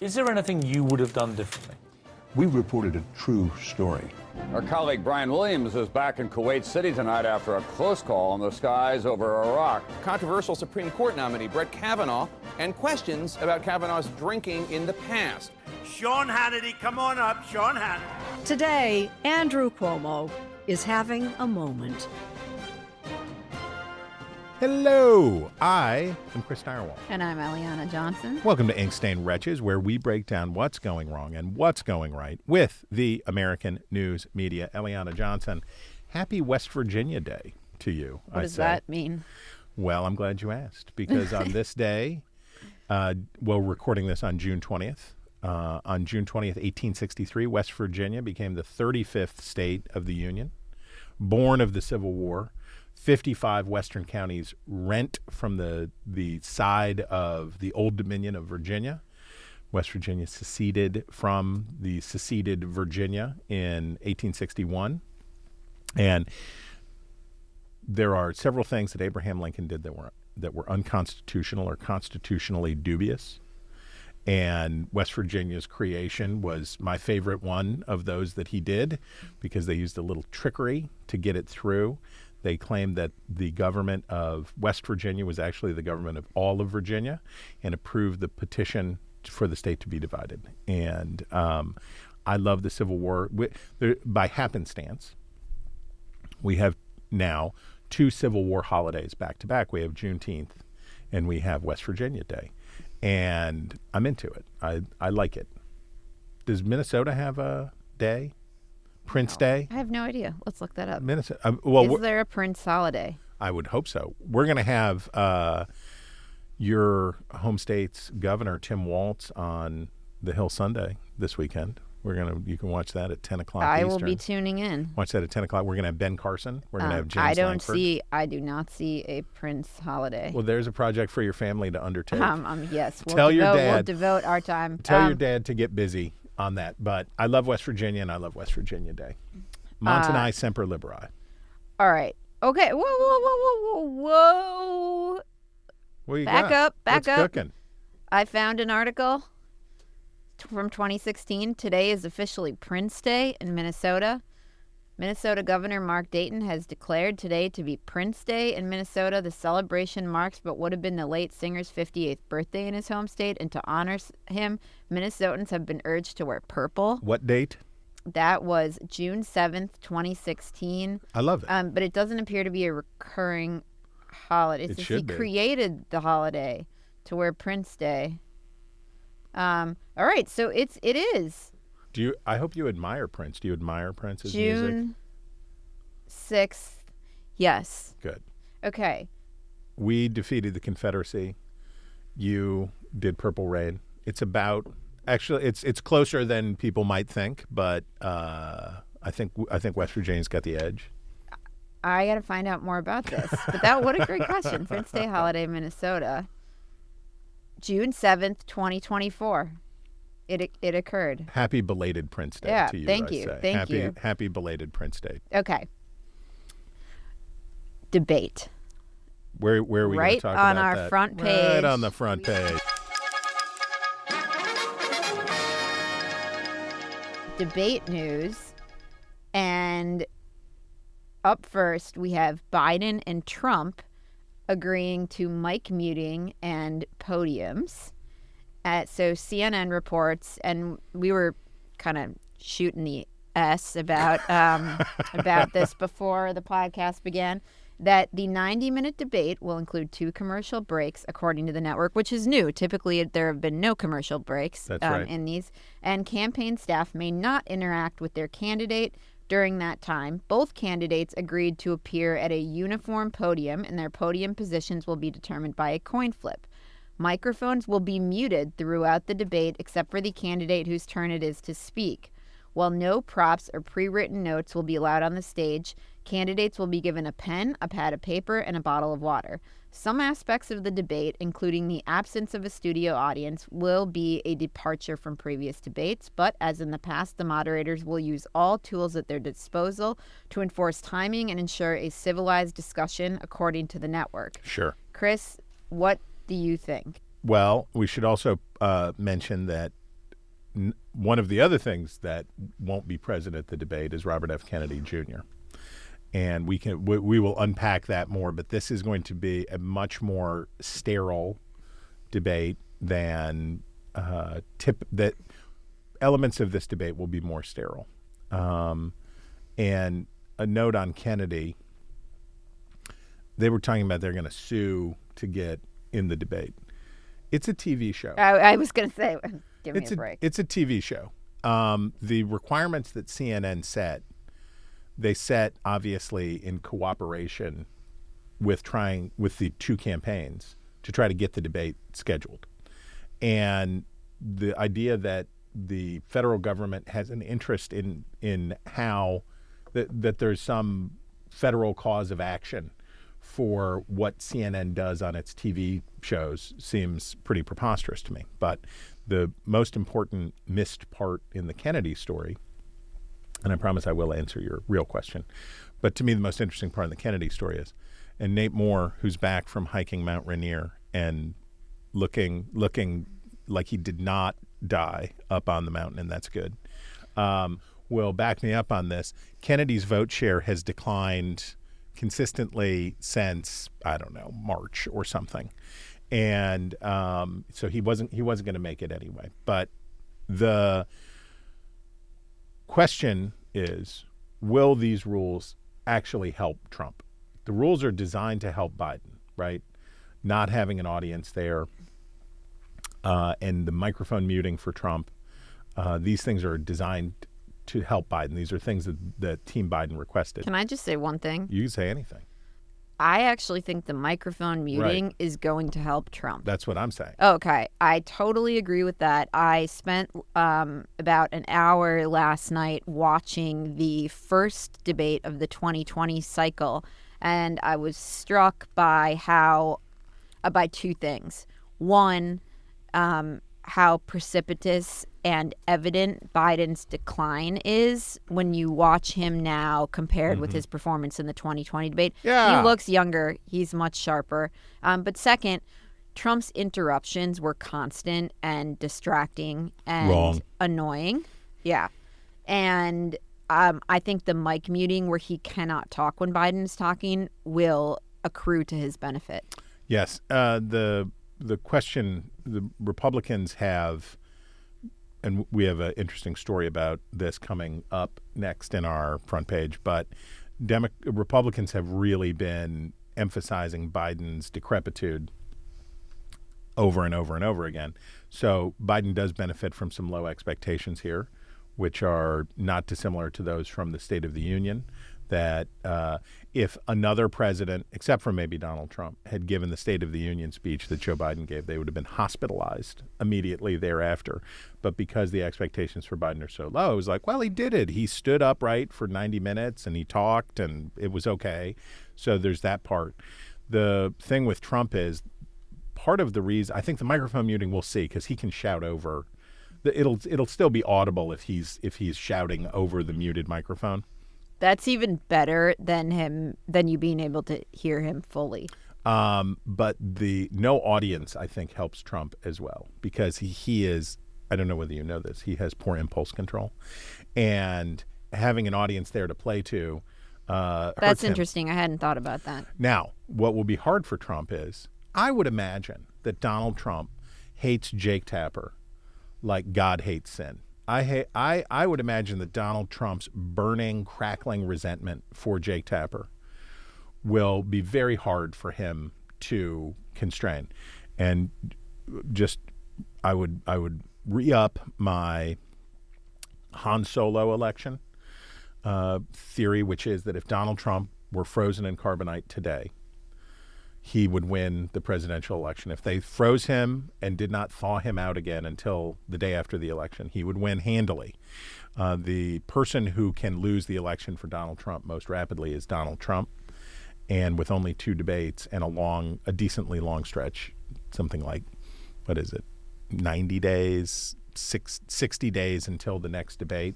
Is there anything you would have done differently? We reported a true story. Our colleague Brian Williams is back in Kuwait City tonight after a close call in the skies over Iraq. Controversial Supreme Court nominee Brett Kavanaugh and questions about Kavanaugh's drinking in the past. Sean Hannity, come on up, Sean Hannity. Today, Andrew Cuomo is having a moment. Hello, I am Chris Direwall. And I'm Eliana Johnson. Welcome to Ink-Stained Wretches, where we break down what's going wrong and what's going right with the American news media. Eliana Johnson, happy West Virginia Day to you. What does that mean? Well, I'm glad you asked, because on this day, we're recording this on June 20th. On June 20th, 1863, West Virginia became the 35th state of the Union, born of the Civil War. 55 western counties rent from the side of the Old Dominion of Virginia. West Virginia seceded from the seceded Virginia in 1861. And there are several things that Abraham Lincoln did that were unconstitutional or constitutionally dubious. And West Virginia's creation was my favorite one of those that he did, because they used a little trickery to get it through. They claimed that the government of West Virginia was actually the government of all of Virginia, and approved the petition for the state to be divided. And I love the Civil War. By happenstance, we have now two Civil War holidays back to back. We have Juneteenth and we have West Virginia Day. And I'm into it. I like it. Does Minnesota have a day? Prince Day? I have no idea. Let's look that up. Minnesota. Is there a Prince holiday? I would hope so. We're going to have your home state's governor, Tim Walz, on the Hill Sunday this weekend. You can watch that at 10 o'clock I Eastern. will be tuning in. Watch that at 10 o'clock. We're going to have Ben Carson. We're going to have James Langford. I do not see a Prince holiday. Well, there's a project for your family to undertake. Yes. We'll devote our time. Tell your dad to get busy on that. But I love West Virginia, and I love West Virginia Day. Montanai Semper Liberi. All right. Okay. Whoa. What you Back got? up. Cooking? I found an article from 2016. Today is officially Prince Day in Minnesota. Minnesota Governor Mark Dayton has declared today to be Prince Day in Minnesota. The celebration marks what would have been the late singer's 58th birthday in his home state, and to honor him, Minnesotans have been urged to wear purple. What date? That was June 7th, 2016. I love it. But it doesn't appear to be a recurring holiday. It should be. He created the holiday to wear Prince Day. All right, so it is. I hope you admire Prince. Do you admire Prince's June music? 6th. Yes. Good. Okay. We defeated the Confederacy. You did Purple Rain. It's closer than people might think, but I think West Virginia's got the edge. I got to find out more about this. But what a great question. Prince Day holiday, Minnesota. June 7th, 2024. It occurred. Happy belated Prince Day to you. Thank you. Thank you. Happy belated Prince Day. Okay. Debate. Where are we going to right talk about that? Right on our front page. Right on the front page. Debate news. And up first, we have Biden and Trump agreeing to mic muting and podiums. So CNN reports, and we were kind of shooting the S about this before the podcast began, that the 90-minute debate will include 2 commercial breaks, according to the network, which is new. Typically, there have been no commercial breaks in these. And campaign staff may not interact with their candidate during that time. Both candidates agreed to appear at a uniform podium, and their podium positions will be determined by a coin flip. Microphones will be muted throughout the debate except for the candidate whose turn it is to speak. While no props or pre-written notes will be allowed on the stage, candidates will be given a pen, a pad of paper, and a bottle of water. Some aspects of the debate, including the absence of a studio audience, will be a departure from previous debates, but as in the past, the moderators will use all tools at their disposal to enforce timing and ensure a civilized discussion, according to the network. Sure. Chris, what do you think? Well, we should also mention that one of the other things that won't be present at the debate is Robert F. Kennedy Jr. And we will unpack that more, but this is going to be a much more sterile debate than that elements of this debate will be more sterile. And a note on Kennedy, they were talking about they're going to sue to get in the debate. It's a TV show. I was going to say, give me a break. It's a TV show. The requirements that CNN set, they set obviously in cooperation with the two campaigns to try to get the debate scheduled. And the idea that the federal government has an interest in how that there's some federal cause of action for what CNN does on its TV shows seems pretty preposterous to me. But the most important missed part in the Kennedy story, and I promise I will answer your real question, but to me the most interesting part of the Kennedy story is, and Nate Moore, who's back from hiking Mount Rainier and looking like he did not die up on the mountain, and that's good, will back me up on this. Kennedy's vote share has declined consistently since, I don't know, March or something. And so he wasn't going to make it anyway. But the question is, will these rules actually help Trump? The rules are designed to help Biden, right? Not having an audience there and the microphone muting for Trump. These things are designed to help Biden. These are things that Team Biden requested. Can I just say one thing? You can say anything. I actually think the microphone muting is going to help Trump. That's what I'm saying. Okay. I totally agree with that. I spent about an hour last night watching the first debate of the 2020 cycle, and I was struck by by two things. One, how precipitous and evident Biden's decline is when you watch him now compared with his performance in the 2020 debate. Yeah. He looks younger. He's much sharper. But second, Trump's interruptions were constant and distracting and annoying. Yeah. And I think the mic muting where he cannot talk when Biden's talking will accrue to his benefit. Yes. The question the Republicans have, and we have an interesting story about this coming up next in our front page, but Republicans have really been emphasizing Biden's decrepitude over and over and over again. So Biden does benefit from some low expectations here, which are not dissimilar to those from the State of the Union, that if another president, except for maybe Donald Trump, had given the State of the Union speech that Joe Biden gave, they would have been hospitalized immediately thereafter. But because the expectations for Biden are so low, it was like, well, he did it. He stood upright for 90 minutes and he talked and it was okay. So there's that part. The thing with Trump is part of the reason, I think the microphone muting we'll see, because he can shout over. It'll still be audible if he's shouting over the muted microphone. That's even better than you being able to hear him fully. But the no audience, I think, helps Trump as well, because he is, I don't know whether you know this, he has poor impulse control. And having an audience there to play to That's interesting. I hadn't thought about that. Now, what will be hard for Trump is, I would imagine that Donald Trump hates Jake Tapper like God hates sin. I would imagine that Donald Trump's burning, crackling resentment for Jake Tapper will be very hard for him to constrain. And just I would re-up my Han Solo election theory, which is that if Donald Trump were frozen in carbonite today, he would win the presidential election. If they froze him and did not thaw him out again until the day after the election, he would win handily. The person who can lose the election for Donald Trump most rapidly is Donald Trump. And with only 2 debates and a decently long stretch, something like, 90 days, 60 days until the next debate,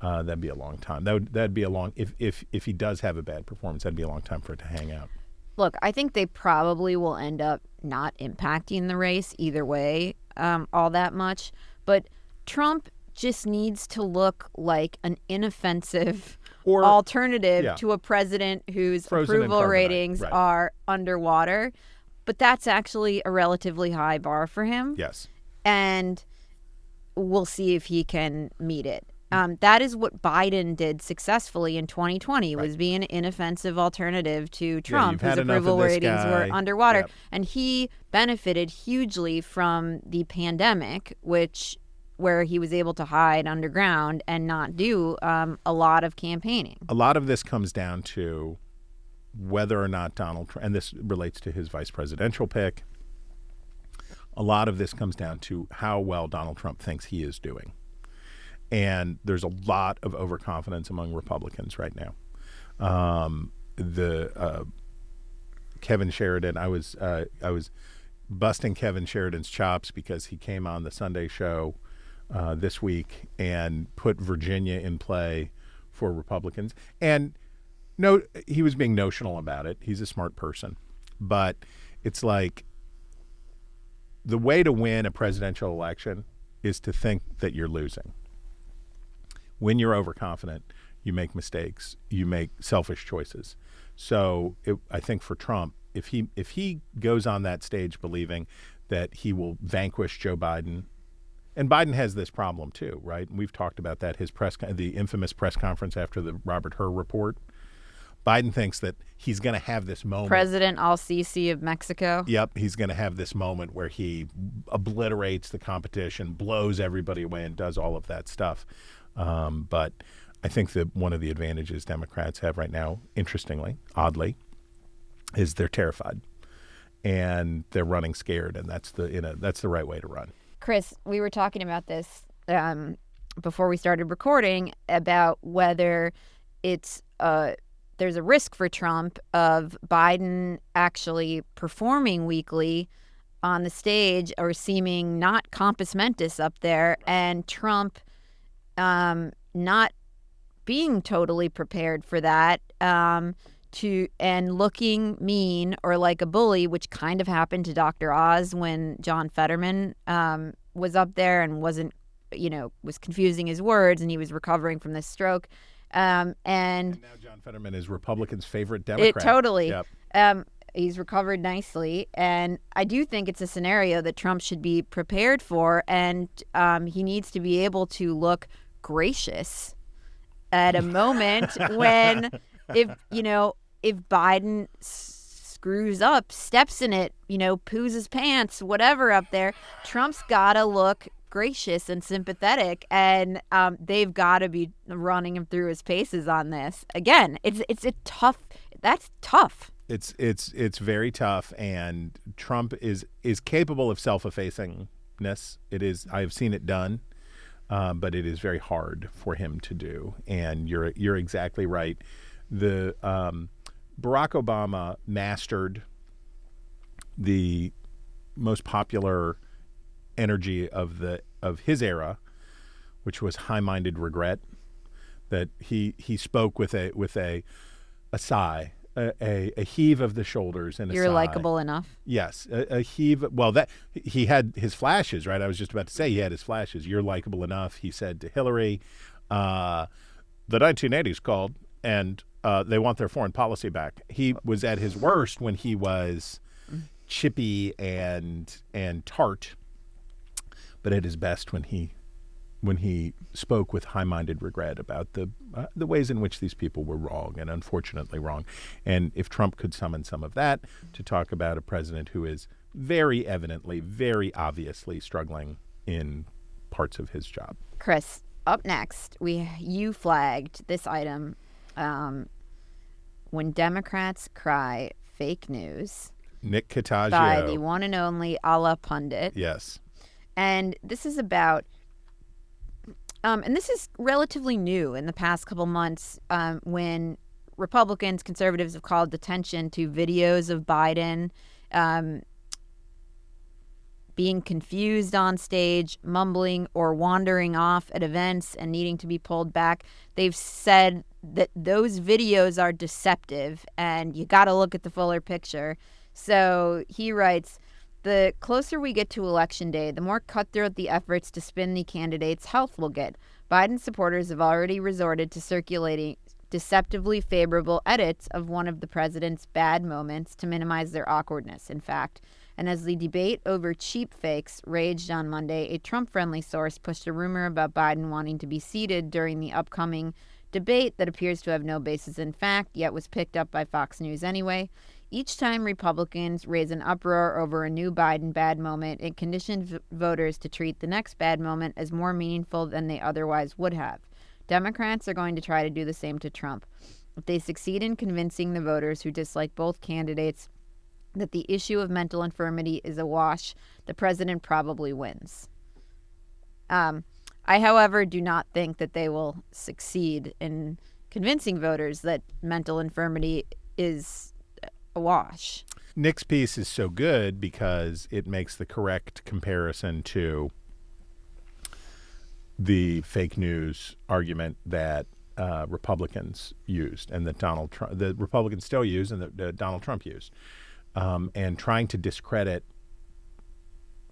that'd be a long time. That'd be a long, if he does have a bad performance, that'd be a long time for it to hang out. Look, I think they probably will end up not impacting the race either way all that much. But Trump just needs to look like an inoffensive Or- alternative yeah. to a president whose Frozen in approval carbonite, ratings right. are underwater. But that's actually a relatively high bar for him. Yes. And we'll see if he can meet it. That is what Biden did successfully in 2020, was being an inoffensive alternative to Trump, you've had whose enough of approval this ratings were guy. underwater. Yep. And he benefited hugely from the pandemic, where he was able to hide underground and not do a lot of campaigning. A lot of this comes down to whether or not Donald Trump, and this relates to his vice presidential pick, a lot of this comes down to how well Donald Trump thinks he is doing. And there's a lot of overconfidence among Republicans right now. Kevin Sheridan, I was busting Kevin Sheridan's chops because he came on the Sunday show this week and put Virginia in play for Republicans. And no, he was being notional about it. He's a smart person. But it's like the way to win a presidential election is to think that you're losing. When you're overconfident, you make mistakes. You make selfish choices. So I think for Trump, if he goes on that stage believing that he will vanquish Joe Biden, and Biden has this problem too, right? And we've talked about that. The infamous press conference after the Robert Hur report. Biden thinks that he's going to have this moment. President Al-Sisi of Mexico. Yep, he's going to have this moment where he obliterates the competition, blows everybody away, and does all of that stuff. But I think that one of the advantages Democrats have right now, interestingly, oddly, is they're terrified and they're running scared, and that's the right way to run. Chris, we were talking about this before we started recording about whether there's a risk for Trump of Biden actually performing weakly on the stage or seeming not compos mentis up there, and Trump not being totally prepared for that, and looking mean or like a bully, which kind of happened to Dr. Oz when John Fetterman was up there and was confusing his words, and he was recovering from this stroke. And now John Fetterman is Republicans' favorite Democrat. Totally. Yep. He's recovered nicely, and I do think it's a scenario that Trump should be prepared for, and he needs to be able to look gracious at a moment when, if Biden screws up, steps in it, poos his pants, whatever up there, Trump's gotta look gracious and sympathetic, and they've got to be running him through his paces on this. Again, it's a tough. That's tough. It's very tough, and Trump is capable of self-effacingness. It is. I have seen it done, but it is very hard for him to do. And you're exactly right. The Barack Obama mastered the most popular energy of his era, which was high-minded regret. That he spoke with a sigh, a heave of the shoulders, and a You're sigh. likable enough. Yes, a heave. Well, that he had his flashes, right? I was just about to say he had his flashes. You're likable enough, he said to Hillary. The 1980s called, and they want their foreign policy back. He was at his worst when he was chippy and tart, but at his best when he spoke with high-minded regret about the ways in which these people were wrong, and unfortunately wrong. And if Trump could summon some of that to talk about a president who is very evidently, very obviously struggling in parts of his job. Chris, up next, you flagged this item, when Democrats cry fake news. Nick Cataggio. By the one and only a la pundit. Yes. And this is about, and this is relatively new in the past couple months, when Republicans, conservatives have called attention to videos of Biden being confused on stage, mumbling, or wandering off at events and needing to be pulled back. They've said that those videos are deceptive and you got to look at the fuller picture. So he writes, The closer we get to Election Day, the more cutthroat the efforts to spin the candidate's health will get. Biden supporters have already resorted to circulating deceptively favorable edits of one of the president's bad moments to minimize their awkwardness, in fact. And as the debate over cheap fakes raged on Monday, a Trump-friendly source pushed a rumor about Biden wanting to be seated during the upcoming debate that appears to have no basis in fact, yet was picked up by Fox News anyway. Each time Republicans raise an uproar over a new Biden bad moment, it conditions voters to treat the next bad moment as more meaningful than they otherwise would have. Democrats are going to try to do the same to Trump. If they succeed in convincing the voters who dislike both candidates that the issue of mental infirmity is a wash, the president probably wins. I, however, do not think that they will succeed in convincing voters that mental infirmity is a wash. Nick's piece is so good because it makes the correct comparison to the fake news argument that Republicans used and that the Republicans still use and that Donald Trump used, and trying to discredit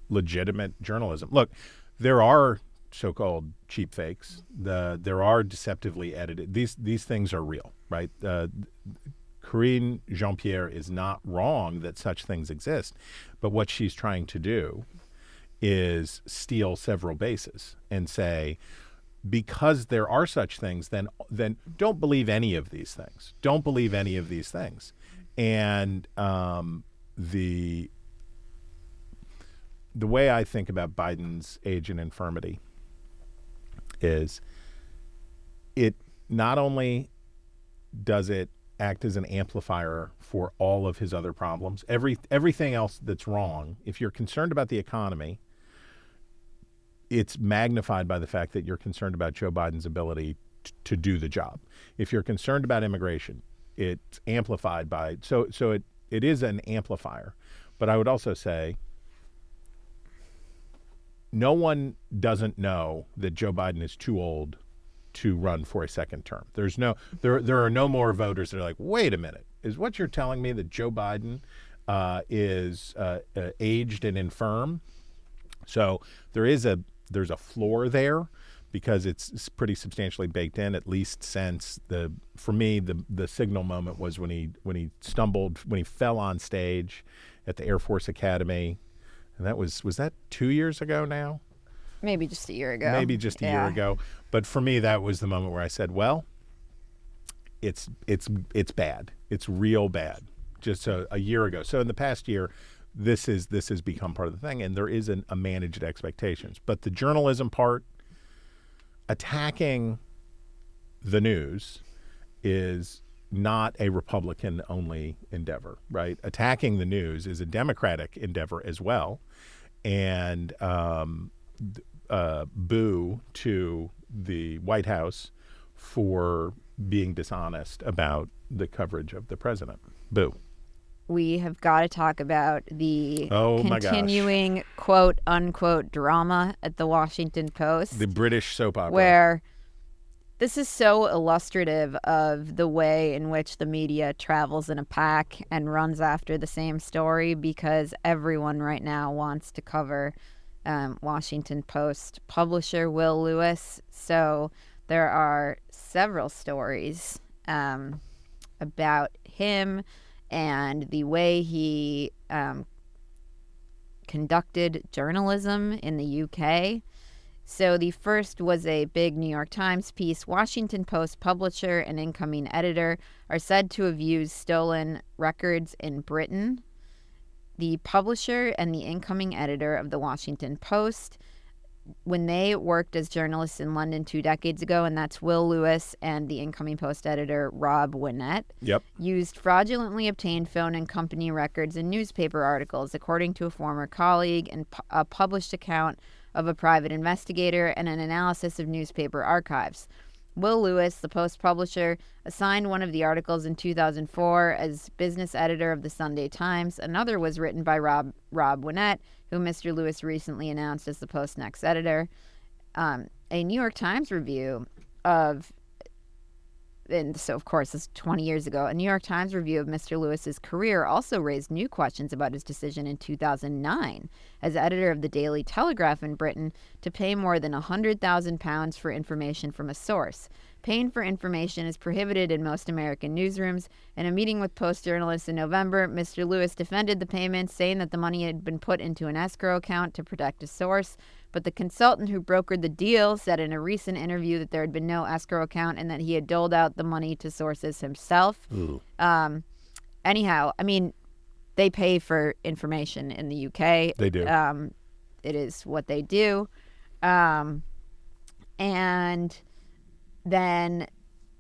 legitimate journalism. Look, there are so-called cheap fakes. There are deceptively edited. These things are real, right? Karine Jean-Pierre is not wrong that such things exist, but what she's trying to do is steal several bases and say, because there are such things, then don't believe any of these things. Don't believe any of these things. And the way I think about Biden's age and infirmity is it not only does it act as an amplifier for all of his other problems, everything else that's wrong. If you're concerned about the economy, it's magnified by the fact that you're concerned about Joe Biden's ability to do the job. If you're concerned about immigration, it's amplified by so it is an amplifier. But I would also say no one doesn't know that Joe Biden is too old to run for a second term. There are no more voters that are like, wait a minute, is what you're telling me that Joe Biden is aged and infirm? So there's a floor there because it's pretty substantially baked in, at least since for me the signal moment was when he fell on stage at the Air Force Academy, and that was that 2 years ago now? Maybe just a year ago. Maybe just a year ago. But for me, that was the moment where I said, well, it's bad. It's real bad. Just a year ago. So in the past year, this has become part of the thing, and there is a managed expectations. But the journalism part, attacking the news is not a Republican-only endeavor, right? Attacking the news is a Democratic endeavor as well. And boo to the White House for being dishonest about the coverage of the president. Boo. We have got to talk about the my continuing quote unquote drama at the Washington Post. The British soap opera. Where this is so illustrative of the way in which the media travels in a pack and runs after the same story, because everyone right now wants to cover Washington Post publisher Will Lewis. So there are several stories about him and the way he conducted journalism in the UK. So the first was a big New York Times piece. Washington Post publisher and incoming editor are said to have used stolen records in Britain. The publisher and the incoming editor of the Washington Post, when they worked as journalists in London 2 decades ago, and that's Will Lewis and the incoming Post editor Rob Winnett, used fraudulently obtained phone and company records in newspaper articles, according to a former colleague, and a published account of a private investigator and an analysis of newspaper archives. Will Lewis, the Post publisher, assigned one of the articles in 2004 as business editor of the Sunday Times. Another was written by Rob Winnett, who Mr. Lewis recently announced as the Post's next editor. A New York Times review of and so, of course, this is 20 years ago. A New York Times review of Mr. Lewis's career also raised new questions about his decision in 2009 as editor of the Daily Telegraph in Britain to pay more than £100,000 for information from a source. Paying for information is prohibited in most American newsrooms. In a meeting with Post journalists in November, Mr. Lewis defended the payments, saying that the money had been put into an escrow account to protect a source. But the consultant who brokered the deal said in a recent interview that there had been no escrow account and that he had doled out the money to sources himself. Anyhow, I mean, they pay for information in the UK. They do. It is what they do. And then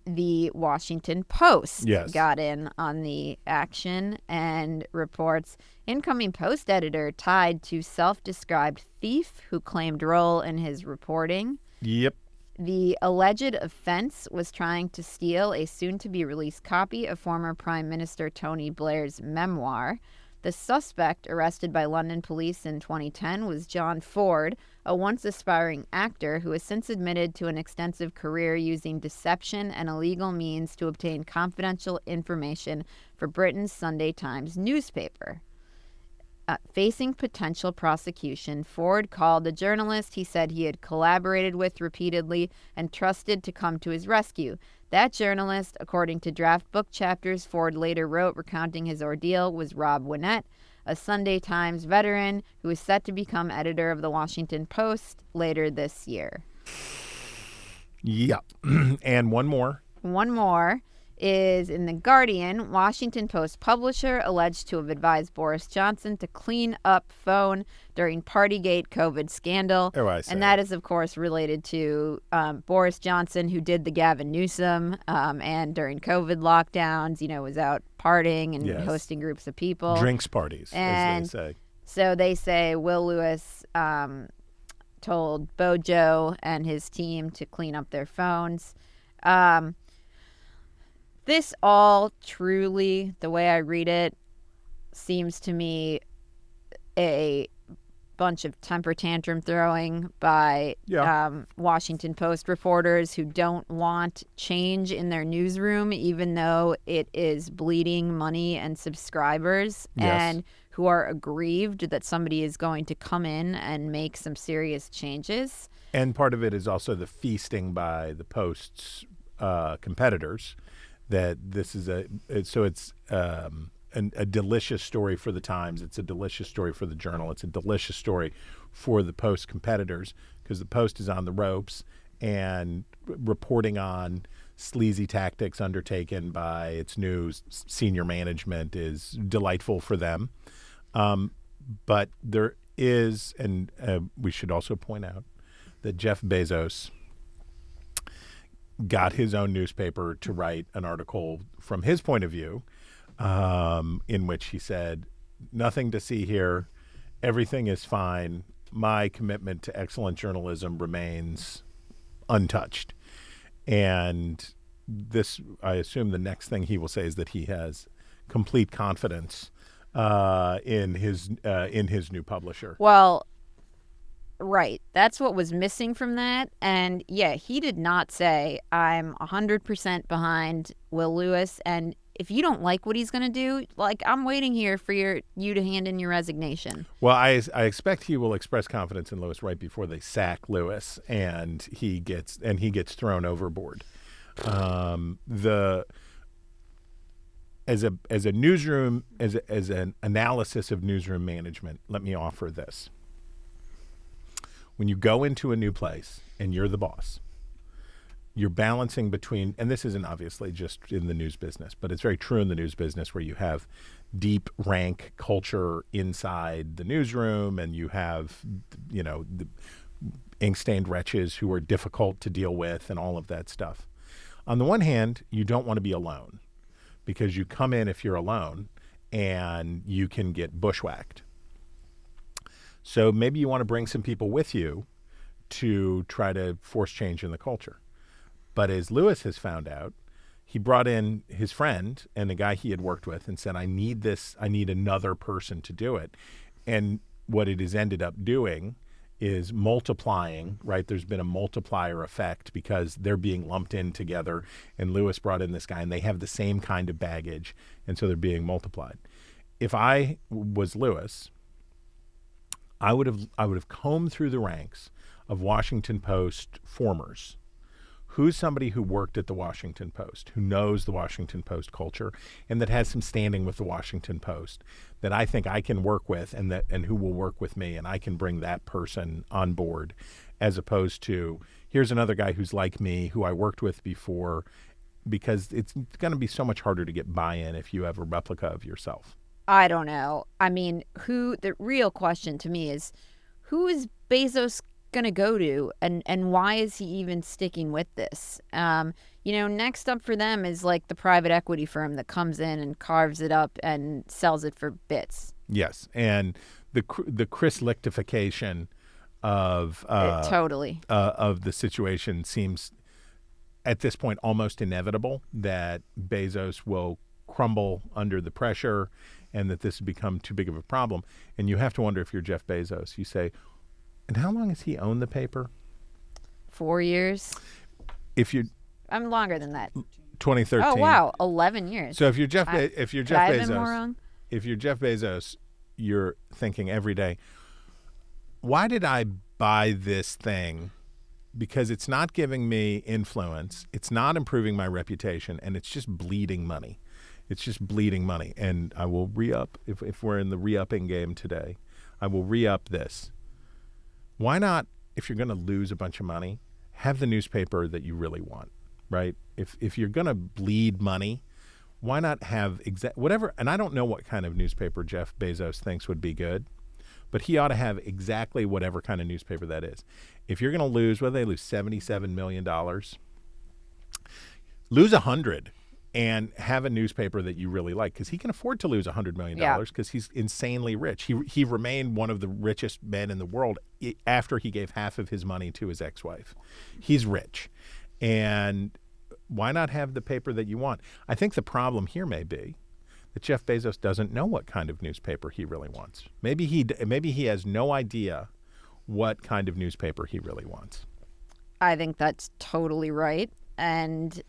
the Washington Post got in on the action and reports incoming Post editor tied to self-described thief who claimed role in his reporting. Yep. The alleged offense was trying to steal a soon-to-be-released copy of former Prime Minister Tony Blair's memoir. The suspect, arrested by London police in 2010, was John Ford, a once aspiring actor who has since admitted to an extensive career using deception and illegal means to obtain confidential information for Britain's Sunday Times newspaper. Facing potential prosecution, Ford called a journalist he said he had collaborated with repeatedly and trusted to come to his rescue. That journalist, according to draft book chapters Ford later wrote recounting his ordeal, was Rob Winnett, a Sunday Times veteran who is set to become editor of the Washington Post later this year. Yep. And one more. One more is in The Guardian. Washington Post publisher alleged to have advised Boris Johnson to clean up phone during Partygate Covid scandal. And that is, of course, related to Boris Johnson, who did the Gavin Newsom and during COVID lockdowns, was out partying and hosting groups of people. Drinks parties, and as they say. So they say Will Lewis told Bojo and his team to clean up their phones. This all truly, the way I read it, seems to me a bunch of temper tantrum throwing by Washington Post reporters who don't want change in their newsroom, even though it is bleeding money and subscribers, and who are aggrieved that somebody is going to come in and make some serious changes. And part of it is also the feasting by the Post's competitors. That this is a delicious story for the Times. It's a delicious story for the Journal. It's a delicious story for the Post competitors because the Post is on the ropes and reporting on sleazy tactics undertaken by its new senior management is delightful for them. But there is, and we should also point out that Jeff Bezos got his own newspaper to write an article from his point of view in which he said, nothing to see here. Everything is fine. My commitment to excellent journalism remains untouched. And this, I assume the next thing he will say is that he has complete confidence in his new publisher. Well, right. That's what was missing from that. And he did not say, I'm 100% behind Will Lewis. And if you don't like what he's going to do, I'm waiting here for you to hand in your resignation. Well, I expect he will express confidence in Lewis right before they sack Lewis and he gets thrown overboard. As a newsroom, as an analysis of newsroom management, let me offer this. When you go into a new place and you're the boss, you're balancing between, and this isn't obviously just in the news business, but it's very true in the news business where you have deep rank culture inside the newsroom and you have, the ink-stained wretches who are difficult to deal with and all of that stuff. On the one hand, you don't want to be alone because you come in if you're alone and you can get bushwhacked. So maybe you want to bring some people with you to try to force change in the culture. But as Lewis has found out, he brought in his friend and the guy he had worked with and said, I need another person to do it. And what it has ended up doing is multiplying, right? There's been a multiplier effect because they're being lumped in together, and Lewis brought in this guy, and they have the same kind of baggage, and so they're being multiplied. If I was Lewis, I would have combed through the ranks of Washington Post formers. Who's somebody who worked at the Washington Post, who knows the Washington Post culture, and that has some standing with the Washington Post that I think I can work with, and who will work with me, and I can bring that person on board, as opposed to here's another guy who's like me, who I worked with before, because it's going to be so much harder to get buy-in if you have a replica of yourself. I don't know. I mean, the real question to me is, who is Bezos going to go to, and why is he even sticking with this? Next up for them is like the private equity firm that comes in and carves it up and sells it for bits. Yes, and the Chris Lichtification of totally of the situation seems at this point almost inevitable, that Bezos will crumble under the pressure and that this has become too big of a problem. And you have to wonder, if you're Jeff Bezos, you say, and how long has he owned the paper? 4 years. I'm longer than that. 2013. Oh wow, 11 years. So if you're Jeff Bezos, if you're Jeff Bezos, you're thinking every day, why did I buy this thing? Because it's not giving me influence, it's not improving my reputation, and it's just bleeding money. It's just bleeding money. And I will re-up, if we're in the re-upping game today, I will re-up this. Why not, if you're going to lose a bunch of money, have the newspaper that you really want, right? If you're going to bleed money, why not have whatever, and I don't know what kind of newspaper Jeff Bezos thinks would be good, but he ought to have exactly whatever kind of newspaper that is. If you're going to lose, whether they lose $77 million, lose 100 and have a newspaper that you really like, because he can afford to lose $100 million because he's insanely rich. He remained one of the richest men in the world after he gave half of his money to his ex-wife. He's rich. And why not have the paper that you want? I think the problem here may be that Jeff Bezos doesn't know what kind of newspaper he really wants. Maybe he has no idea what kind of newspaper he really wants. I think that's totally right. And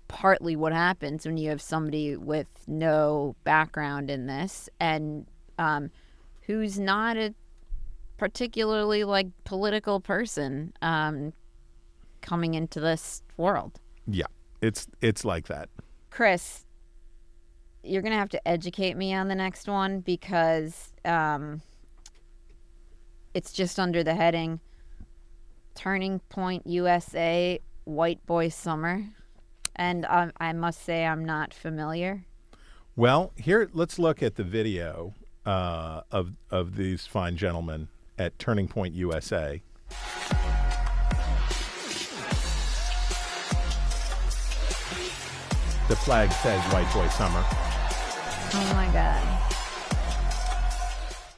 partly what happens when you have somebody with no background in this and who's not a particularly political person coming into this world. Yeah, it's like that. Chris, you're going to have to educate me on the next one, because it's just under the heading Turning Point USA White Boy Summer. And I must say I'm not familiar. Well, here, let's look at the video of these fine gentlemen at Turning Point USA. The flag says White Boy Summer. Oh, my God.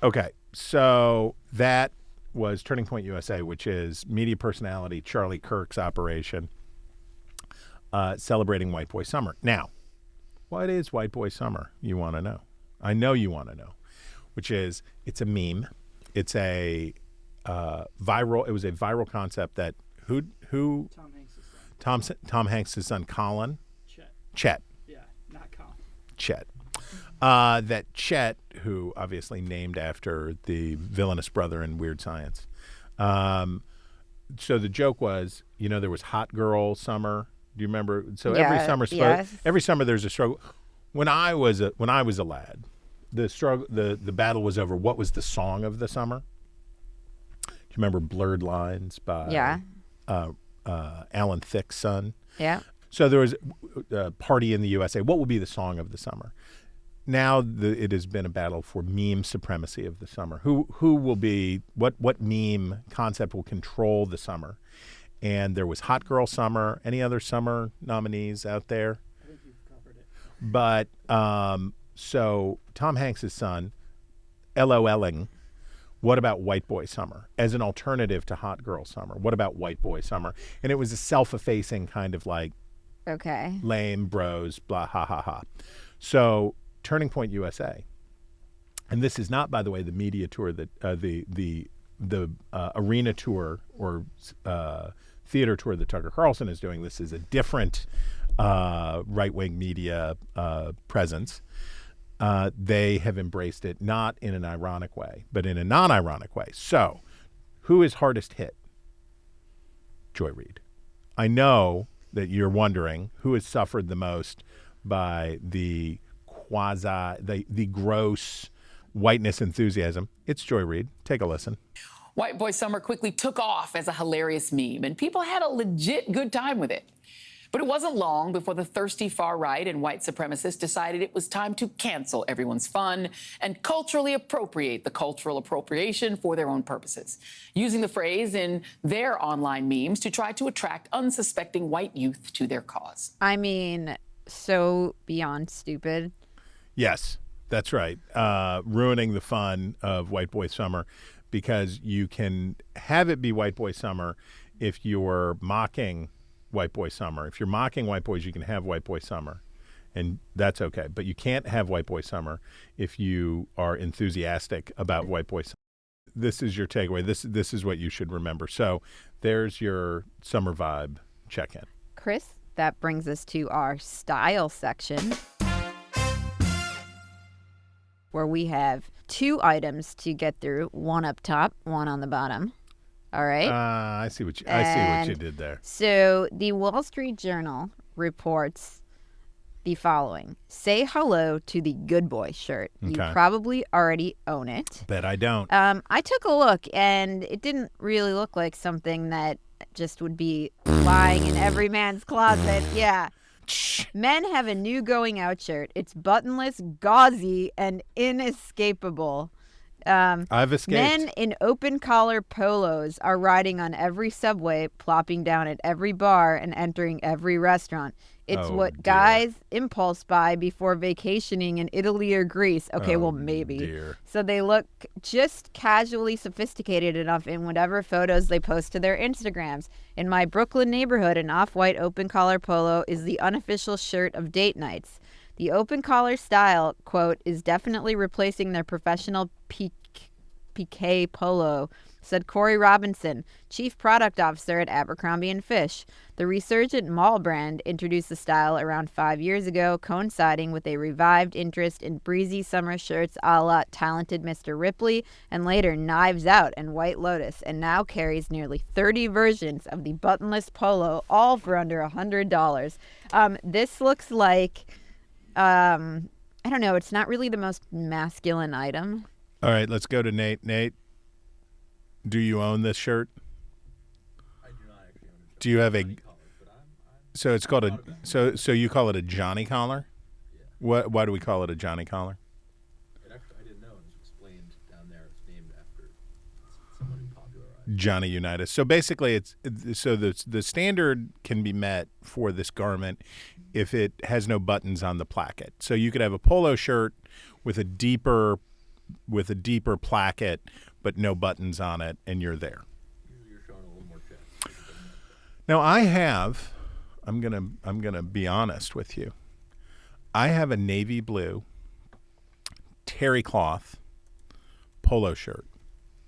Okay, so that was Turning Point USA, which is media personality Charlie Kirk's operation, celebrating White Boy Summer. Now, what is White Boy Summer? You want to know. I know you want to know, which is, it's a meme. It's a viral. It was a viral concept that who Tom Hanks' son. Tom Hanks' son Colin. Chet. Yeah, not Colin. Chet. That Chet, who obviously named after the villainous brother in Weird Science. So the joke was, there was Hot Girl Summer. Do you remember? So every summer there's a struggle. When I was a lad, the battle was over. What was the song of the summer? Do you remember Blurred Lines by Alan Thicke's son? Yeah. So there was a Party in the USA. What would be the song of the summer? Now it has been a battle for meme supremacy of the summer. Who will be, what meme concept will control the summer? And there was Hot Girl Summer. Any other summer nominees out there? I think you've covered it. But so Tom Hanks' son, LOLing, what about White Boy Summer? As an alternative to Hot Girl Summer, what about White Boy Summer? And it was a self-effacing kind of lame bros, blah, ha, ha, ha. So Turning Point USA, and this is not, by the way, the media tour that the arena tour or theater tour that Tucker Carlson is doing. This is a different right-wing media presence. They have embraced it not in an ironic way, but in a non-ironic way. So, who is hardest hit? Joy Reid. I know that you're wondering who has suffered the most by the gross whiteness enthusiasm. It's Joy Reid. Take a listen. White Boy Summer quickly took off as a hilarious meme, and people had a legit good time with it. But it wasn't long before the thirsty far right and white supremacists decided it was time to cancel everyone's fun and culturally appropriate the cultural appropriation for their own purposes, using the phrase in their online memes to try to attract unsuspecting white youth to their cause. I mean, so beyond stupid. Yes, that's right. Ruining the fun of White Boy Summer, because you can have it be White Boy Summer if you're mocking White Boy Summer. If you're mocking white boys, you can have White Boy Summer, and that's okay. But you can't have White Boy Summer if you are enthusiastic about White Boy Summer. This is your takeaway. This is what you should remember. So there's your summer vibe check-in. Chris, that brings us to our style section, where we have 2 items to get through, one up top, one on the bottom. All right. I see what you did there. So the Wall Street Journal reports the following: say hello to the Good Boy shirt. Okay. You probably already own it. Bet I don't. I took a look, and it didn't really look like something that just would be lying in every man's closet. Yeah. Men have a new going out shirt. It's buttonless, gauzy, and inescapable. I've escaped. Men in open collar polos are riding on every subway, plopping down at every bar, and entering every restaurant. It's what guys impulse buy before vacationing in Italy or Greece. Okay, well, maybe. Dear. So they look just casually sophisticated enough in whatever photos they post to their Instagrams. In my Brooklyn neighborhood, an off-white open collar polo is the unofficial shirt of date nights. The open collar style, quote, is definitely replacing their professional piqué polo, said Corey Robinson, chief product officer at Abercrombie & Fish. The resurgent mall brand introduced the style around 5 years ago, coinciding with a revived interest in breezy summer shirts a la Talented Mr. Ripley and later Knives Out and White Lotus, and now carries nearly 30 versions of the buttonless polo, all for under $100. This looks like, I don't know, it's not really the most masculine item. All right, let's go to Nate. Nate, do you own this shirt? I do not actually own it. Do you have a? Collar, but So it's called a. So you call it a Johnny collar? Yeah. Why do we call it a Johnny collar? It actually, I didn't know. It was explained down there. It's named after someone who popularized Johnny Unitas. So basically, the standard can be met for this garment if it has no buttons on the placket. So you could have a polo shirt with a deeper placket, but no buttons on it, and you're there. Usually you're showing a little more chest. Now I'm gonna be honest with you. I have a navy blue terry cloth polo shirt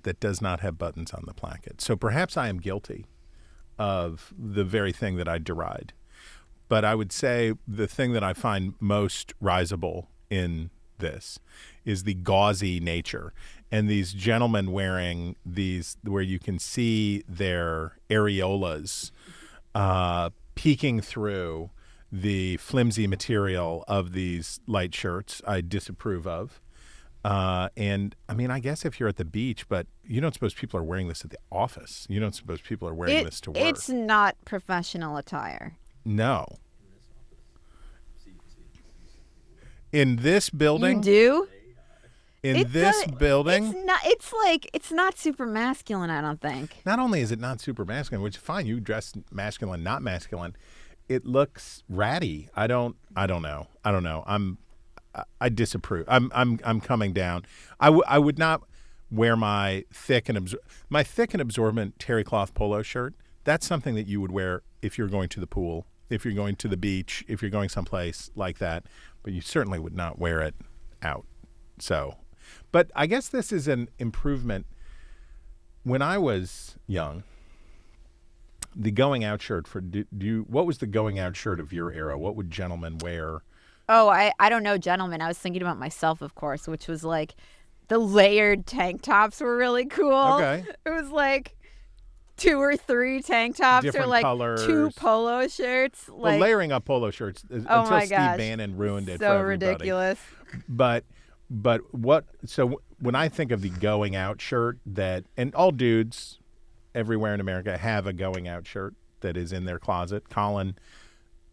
that does not have buttons on the placket. So perhaps I am guilty of the very thing that I deride. But I would say the thing that I find most risible in this is the gauzy nature, and these gentlemen wearing these where you can see their areolas peeking through the flimsy material of these light shirts. I disapprove of. And I mean, I guess if you're at the beach, but you don't suppose people are wearing this at the office. You don't suppose people are wearing this to work. It's not professional attire. No. In this building? You do? This building? It's not super masculine, I don't think. Not only is it not super masculine, which is fine, you dress masculine, not masculine. It looks ratty. I don't know. I disapprove. I'm coming down. I would not wear my thick and absorbent terry cloth polo shirt. That's something that you would wear if you're going to the pool, if you're going to the beach, if you're going someplace like that. But you certainly would not wear it out. So, but I guess this is an improvement. when I was young, the going out shirt for what was the going out shirt of your era? What would gentlemen wear? Oh, I don't know, gentlemen. I was thinking about myself, of course, which was like the layered tank tops were really cool. Okay. It was like 2 or 3 tank tops Different or like colors. 2 polo shirts. Well, Like, layering up polo shirts until my Steve gosh. Bannon ruined it for so everybody. ridiculous. But what? So when I think of the going out shirt and all dudes everywhere in America have a going out shirt that is in their closet. Colin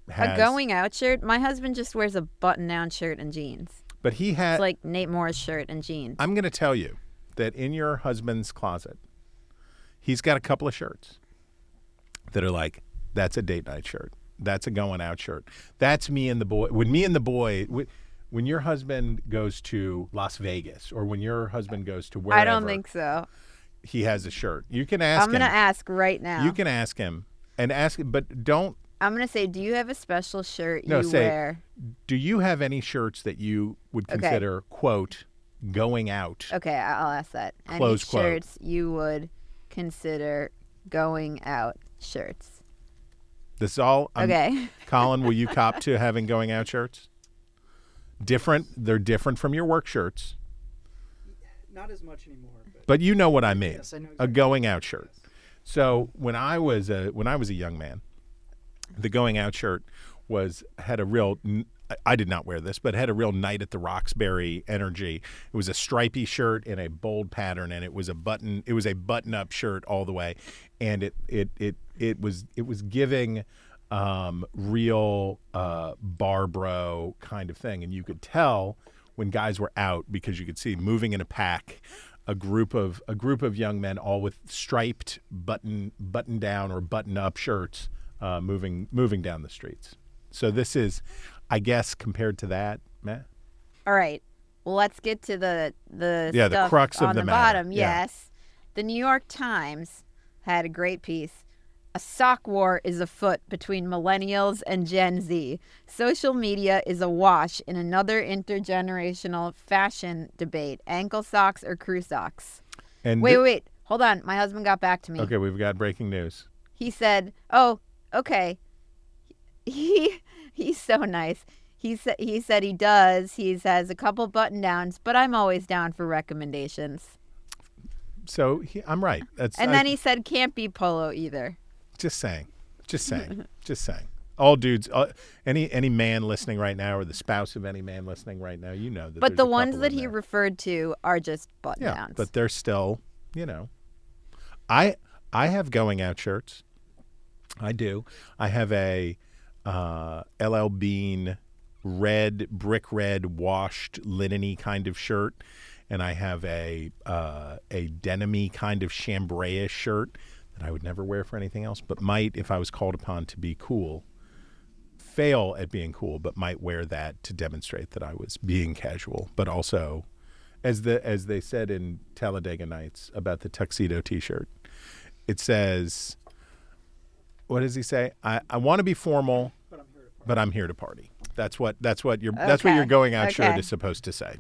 has A going out shirt? My husband just wears a button-down shirt and jeans. but he had. It's like Nate Moore's shirt and jeans. I'm going to tell you that in your husband's closet, he's got a couple of shirts that are like, that's a date night shirt. That's a going out shirt. That's me and the boy. When your husband goes to Las Vegas or when your husband goes to wherever. I don't think so. He has a shirt. You can ask I'm him. going to ask right now. You can ask him but don't. I'm going to say, do you have a special shirt No, you say, wear? do you have any shirts that you would Okay. consider, quote, going out? Okay, I'll ask that. Close Any quote. shirts you would consider going out shirts? This is all. Okay. Colin, will you cop to having going out shirts? Different. They're different from your work shirts. Not as much anymore. But you know what I mean. Yes, I know A exactly. going out shirt. So when I was a young man, the going out shirt had a real. I did not wear this, but had a real Night at the Roxbury energy. It was a stripy shirt in a bold pattern, and it was a button-up shirt all the way, and it was giving real bar bro kind of thing, and you could tell when guys were out because you could see moving in a pack. A group of young men, all with striped button down or button up shirts, moving down the streets. So this is, I guess, compared to that, Matt. All right. Well, let's get to the Yeah, the stuff crux of on the the matter. bottom. Yeah. Yes. The New York Times had a great piece. A sock war is afoot between millennials and Gen Z. Social media is awash in another intergenerational fashion debate. Ankle socks or crew socks? And Wait. Hold on. My husband got back to me. Okay, we've got breaking news. He said, "Oh, okay." He's so nice. He said he does. He has a couple button downs, but I'm always down for recommendations. So I'm right. Then he said can't be polo either. Just saying. All dudes, any man listening right now, or the spouse of any man listening right now, you know that. But there's the a ones couple that in he there. referred to are just button Yeah, downs. but they're still, I have going out shirts. I do. I have a LL Bean brick red washed linen-y kind of shirt, and I have a denim-y kind of chambray-ish shirt that I would never wear for anything else, but might, if I was called upon to be cool, fail at being cool, but might wear that to demonstrate that I was being casual, but also, as they said in Talladega Nights about the tuxedo T-shirt, it says, what does he say? I want to be formal, but I'm here to party. That's what your going out shirt Okay. is supposed to say.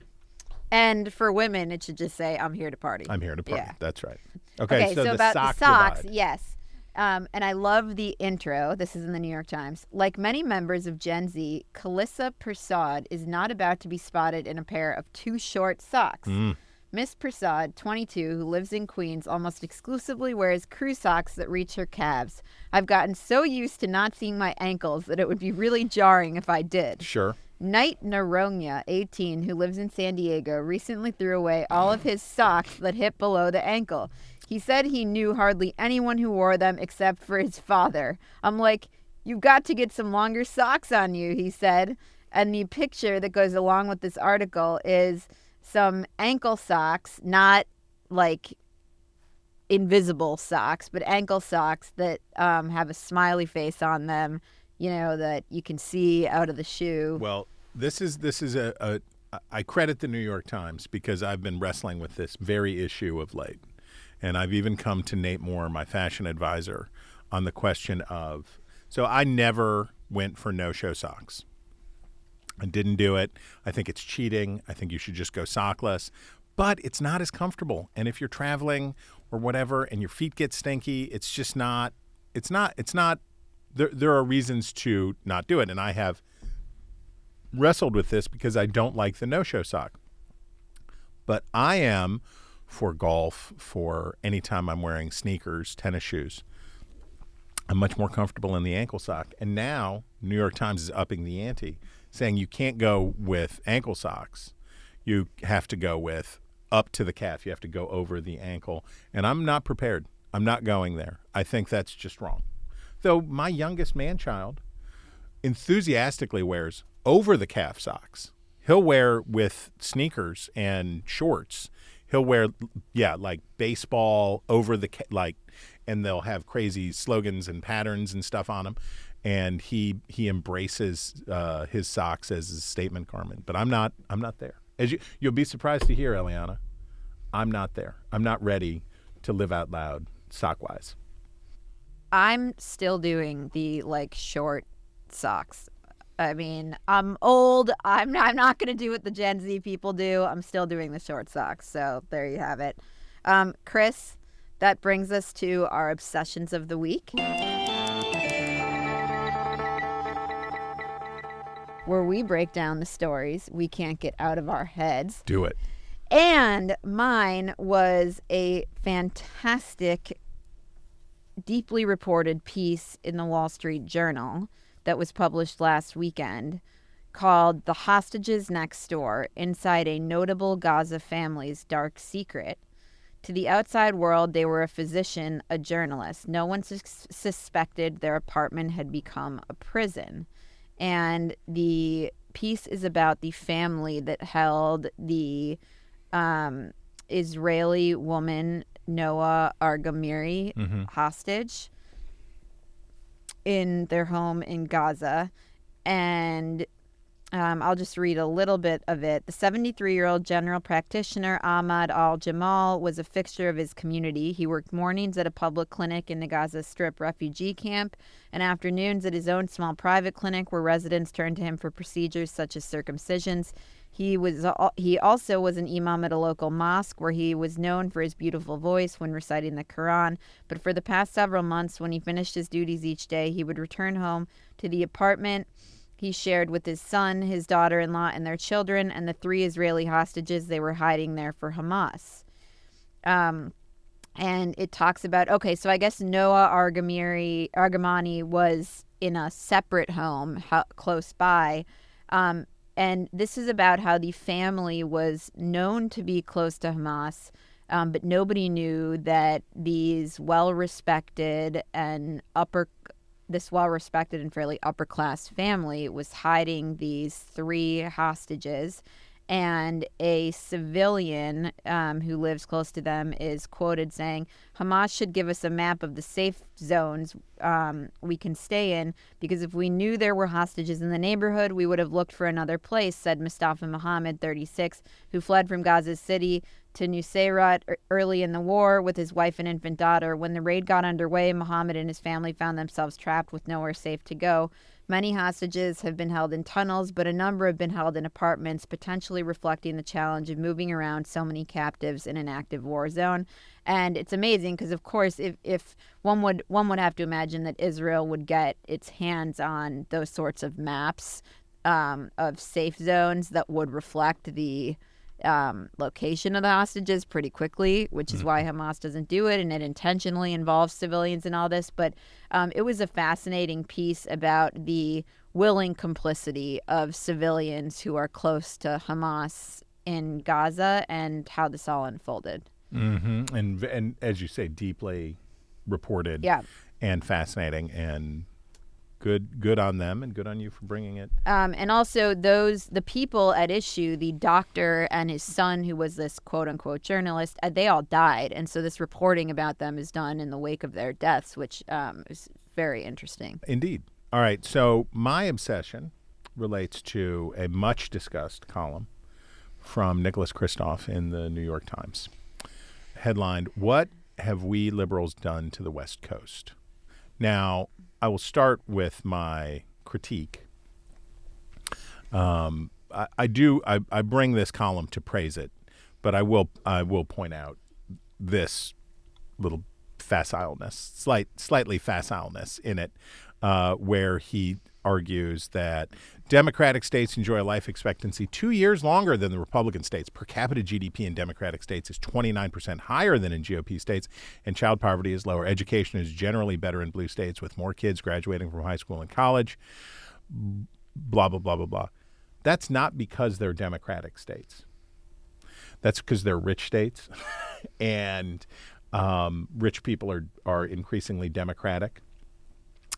And for women, it should just say I'm here to party. I'm here to party. Yeah. That's right. Okay, so the about sock the socks, divide. yes. And I love the intro. This is in the New York Times. Like many members of Gen Z, Kalissa Prasad is not about to be spotted in a pair of too short socks. Miss Prasad, 22, who lives in Queens, almost exclusively wears crew socks that reach her calves. I've gotten so used to not seeing my ankles that it would be really jarring if I did. Sure. Knight Naronya, 18, who lives in San Diego, recently threw away all of his socks that hit below the ankle. He said he knew hardly anyone who wore them except for his father. I'm like, you've got to get some longer socks on you, he said. And the picture that goes along with this article is some ankle socks, not like invisible socks, but ankle socks that have a smiley face on them, that you can see out of the shoe. Well, this is I credit the New York Times because I've been wrestling with this very issue of late. And I've even come to Nate Moore, my fashion advisor, on the question of, so I never went for no-show socks. I didn't do it. I think it's cheating. I think you should just go sockless. but it's not as comfortable. And if you're traveling or whatever and your feet get stinky, it's just not, there are reasons to not do it. And I have wrestled with this because I don't like the no-show sock. But I am for golf, for any time I'm wearing sneakers, tennis shoes. I'm much more comfortable in the ankle sock. And now New York Times is upping the ante, saying you can't go with ankle socks. You have to go with up to the calf. You have to go over the ankle. And I'm not prepared. I'm not going there. I think that's just wrong. Though my youngest man-child enthusiastically wears over the calf socks. He'll wear with sneakers and shorts. He'll wear, like baseball over the, and they'll have crazy slogans and patterns and stuff on them. And he embraces his socks as a statement garment. But I'm not there. As you'll be surprised to hear, Eliana, I'm not there. I'm not ready to live out loud sock-wise. I'm still doing the short socks. I mean, I'm old. I'm not going to do what the Gen Z people do. I'm still doing the short socks. So there you have it. Chris, that brings us to our obsessions of the week, where we break down the stories we can't get out of our heads. Do it. And mine was a fantastic, deeply reported piece in the Wall Street Journal that was published last weekend called "The Hostages Next Door: Inside a Notable Gaza Family's Dark Secret." To the outside world, they were a physician, a journalist. No one suspected their apartment had become a prison. And the piece is about the family that held the Israeli woman Noah Argamiri hostage in their home in Gaza. And I'll just read a little bit of it. The 73-year-old general practitioner Ahmad al-Jamal was a fixture of his community. He worked mornings at a public clinic in the Gaza Strip refugee camp and afternoons at his own small private clinic where residents turned to him for procedures such as circumcisions. He also was an imam at a local mosque where he was known for his beautiful voice when reciting the Quran. But for the past several months, when he finished his duties each day, he would return home to the apartment he shared with his son, his daughter-in-law, and their children, and the 3 Israeli hostages they were hiding there for Hamas. And it talks about, so I guess Noah Argamani was in a separate home close by. And this is about how the family was known to be close to Hamas, but nobody knew that this well-respected and fairly upper-class family was hiding these 3 hostages. And a civilian who lives close to them is quoted saying, "Hamas should give us a map of the safe zones we can stay in, because if we knew there were hostages in the neighborhood, we would have looked for another place," said Mustafa Mohammed, 36, who fled from Gaza City to Nusayrat early in the war with his wife and infant daughter. When the raid got underway, Mohammed and his family found themselves trapped with nowhere safe to go. Many hostages have been held in tunnels, but a number have been held in apartments, potentially reflecting the challenge of moving around so many captives in an active war zone. And it's amazing because, of course, if one would have to imagine that Israel would get its hands on those sorts of maps of safe zones that would reflect the location of the hostages pretty quickly, which is why Hamas doesn't do it, and it intentionally involves civilians in all this. But it was a fascinating piece about the willing complicity of civilians who are close to Hamas in Gaza and how this all unfolded. Mm-hmm. And as you say, deeply reported and fascinating, and good on them and good on you for bringing it. And also the people at issue, the doctor and his son, who was this quote unquote journalist, they all died. And so this reporting about them is done in the wake of their deaths, which is very interesting. Indeed. All right. So my obsession relates to a much discussed column from Nicholas Kristof in the New York Times, headlined, "What Have We Liberals Done to the West Coast?" Now, I will start with my critique. I bring this column to praise it, But I will point out this little facileness, slightly facileness in it, where he argues that Democratic states enjoy a life expectancy 2 years longer than the Republican states. Per capita GDP in Democratic states is 29% higher than in GOP states, and child poverty is lower. Education is generally better in blue states, with more kids graduating from high school and college. Blah, blah, blah, blah, blah. That's not because they're Democratic states. That's because they're rich states, and rich people are increasingly Democratic.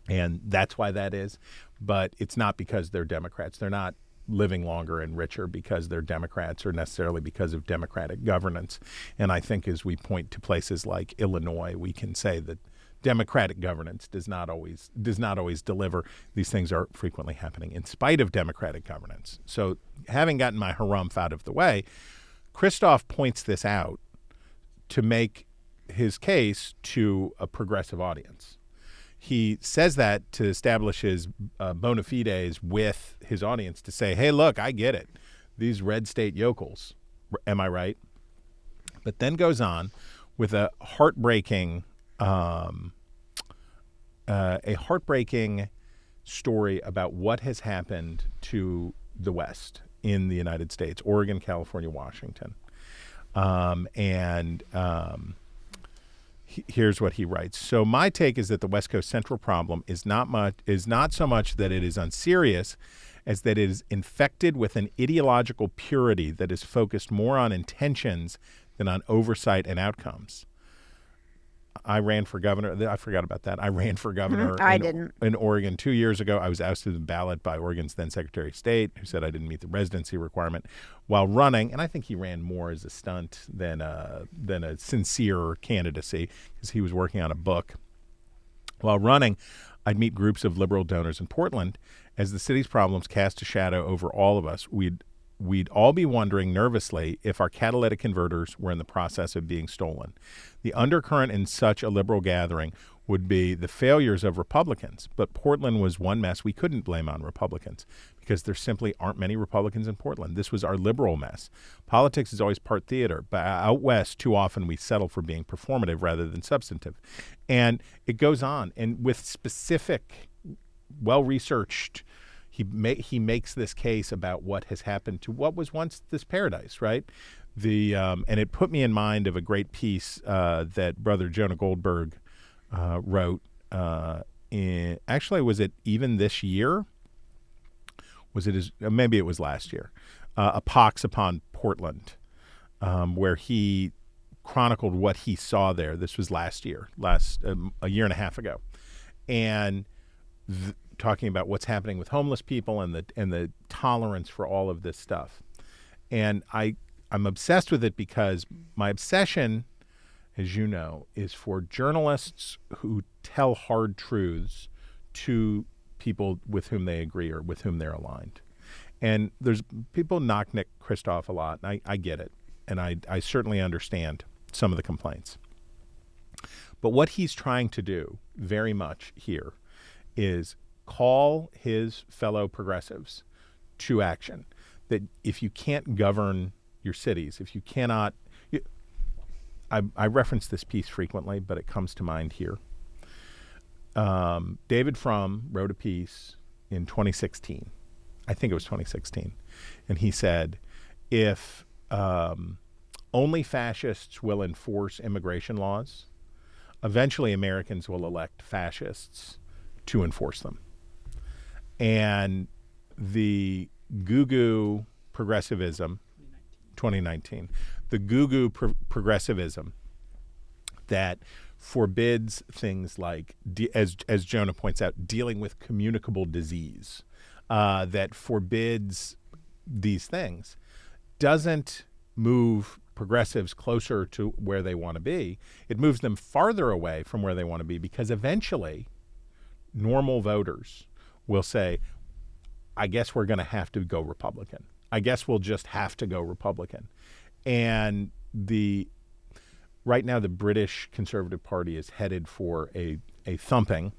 And that's why that is. But it's not because they're Democrats. They're not living longer and richer because they're Democrats or necessarily because of Democratic governance. And I think as we point to places like Illinois, we can say that Democratic governance does not always deliver. These things are frequently happening in spite of Democratic governance. So having gotten my harumph out of the way, Christoph points this out to make his case to a progressive audience. He says that to establish his bona fides with his audience, to say, hey, look, I get it. These red state yokels, am I right? But then goes on with a heartbreaking story about what has happened to the West in the United States, Oregon, California, Washington. Here's what he writes. So my take is that the West Coast central problem is not so much that it is unserious as that it is infected with an ideological purity that is focused more on intentions than on oversight and outcomes. I ran for governor. I forgot about that. I ran for governor in Oregon 2 years ago. I was ousted the ballot by Oregon's then Secretary of State, who said I didn't meet the residency requirement while running. And I think he ran more as a stunt than a sincere candidacy, because he was working on a book. While running, I'd meet groups of liberal donors in Portland. As the city's problems cast a shadow over all of us, we'd all be wondering nervously if our catalytic converters were in the process of being stolen. The undercurrent in such a liberal gathering would be the failures of Republicans. But Portland was one mess we couldn't blame on Republicans, because there simply aren't many Republicans in Portland. This was our liberal mess. Politics is always part theater, but out west, too often we settle for being performative rather than substantive. And it goes on. And with specific, well-researched, he makes this case about what has happened to what was once this paradise, right? And it put me in mind of a great piece that Brother Jonah Goldberg wrote. Actually, was it even this year? Maybe it was last year. A Pox upon Portland, where he chronicled what he saw there. This was last year, a year and a half ago, and talking about what's happening with homeless people and the tolerance for all of this stuff. And I'm obsessed with it because my obsession, as you know, is for journalists who tell hard truths to people with whom they agree or with whom they're aligned. And there's people knock Nick Kristof a lot, and I get it. And I certainly understand some of the complaints. But what he's trying to do very much here is call his fellow progressives to action. That if you can't govern your cities, if you cannot, I reference this piece frequently, but it comes to mind here. David Frum wrote a piece in 2016. I think it was 2016. And he said, if only fascists will enforce immigration laws, eventually Americans will elect fascists to enforce them. And the goo-goo progressivism, 2019, the goo-goo progressivism that forbids things like, as Jonah points out, dealing with communicable disease, that forbids these things, doesn't move progressives closer to where they want to be. It moves them farther away from where they want to be, because eventually normal voters will say, I guess we're going to have to go Republican. I guess we'll just have to go Republican. And right now the British Conservative Party is headed for a thumping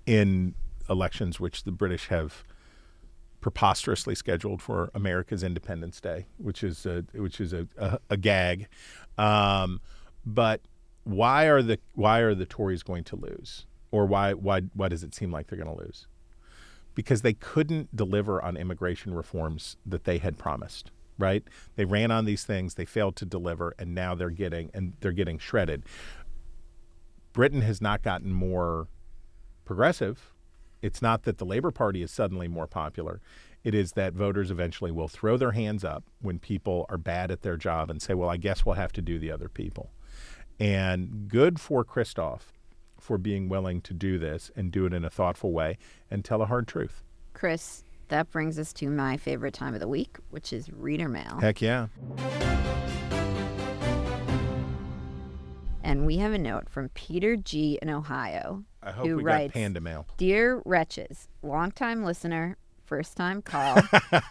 in elections which the British have preposterously scheduled for America's Independence Day, which is a gag. But why are the Tories going to lose, or why does it seem like they're going to lose? Because they couldn't deliver on immigration reforms that they had promised. Right? They ran on these things, they failed to deliver, and now they're getting shredded. Britain has not gotten more progressive. It's not that the Labour Party is suddenly more popular. It is that voters eventually will throw their hands up when people are bad at their job and say, well, I guess we'll have to do the other people. And good for Christoph for being willing to do this and do it in a thoughtful way and tell a hard truth. Chris, that brings us to my favorite time of the week, which is reader mail. Heck yeah. And we have a note from Peter G. in Ohio. I hope who we writes, got panda mail. Dear Wretches, longtime listener, first time call,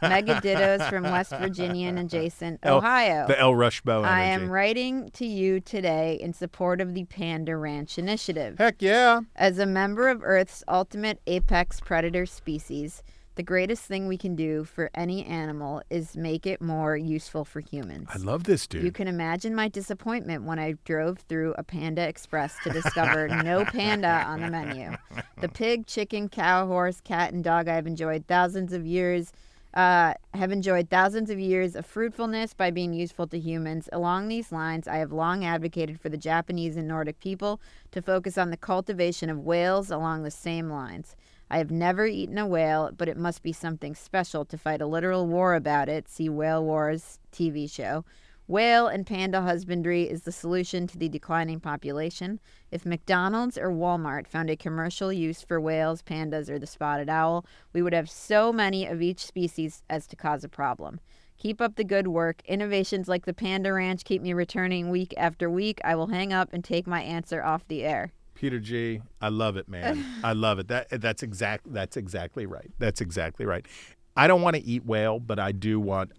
mega dittos from West Virginia and adjacent Ohio. The El Rushbo energy. I am writing to you today in support of the Panda Ranch Initiative. Heck yeah. As a member of Earth's ultimate apex predator species, the greatest thing we can do for any animal is make it more useful for humans. I love this dude. You can imagine my disappointment when I drove through a Panda Express to discover no panda on the menu. The pig, chicken, cow, horse, cat, and dog I have enjoyed thousands of years of fruitfulness by being useful to humans. Along these lines, I have long advocated for the Japanese and Nordic people to focus on the cultivation of whales along the same lines. I have never eaten a whale, but it must be something special to fight a literal war about it. See Whale Wars TV show. Whale and panda husbandry is the solution to the declining population. If McDonald's or Walmart found a commercial use for whales, pandas, or the spotted owl, we would have so many of each species as to cause a problem. Keep up the good work. Innovations like the Panda Ranch keep me returning week after week. I will hang up and take my answer off the air. Peter G, I love it, man. I love it. That's exactly right. That's exactly right. I don't want to eat whale, but I do want